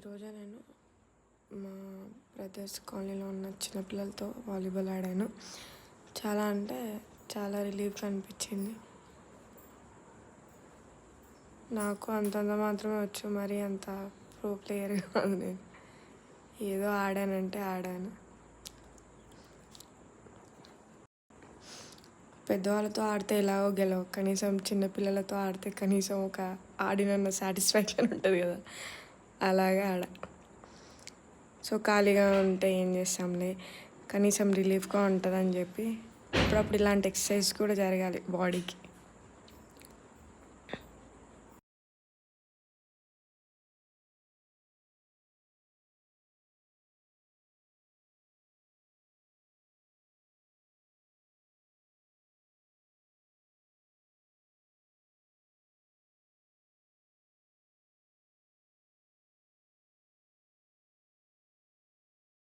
ఈరోజు నేను మా బ్రదర్స్ కాలనీలో ఉన్న చిన్నపిల్లలతో వాలీబాల్ ఆడాను. చాలా రిలీఫ్ అనిపించింది. నాకు అంతంత మాత్రమే వచ్చు, మరి అంత ప్రో ప్లేయర్ కాదు. నేను ఏదో ఆడాను. పెద్దవాళ్ళతో ఆడితే ఎలాగో గెలవు, కనీసం చిన్నపిల్లలతో ఆడితే కనీసం ఒక ఆడినన్న సాటిస్ఫాక్షన్ ఉంటుంది కదా, అలాగే ఆడ. సో ఖాళీగా ఉంటే ఏం చేస్తాంలే, కనీసం రిలీఫ్గా ఉంటుందని చెప్పి అప్పుడప్పుడు ఇలాంటి ఎక్సర్సైజ్ కూడా జరగాలి బాడీకి.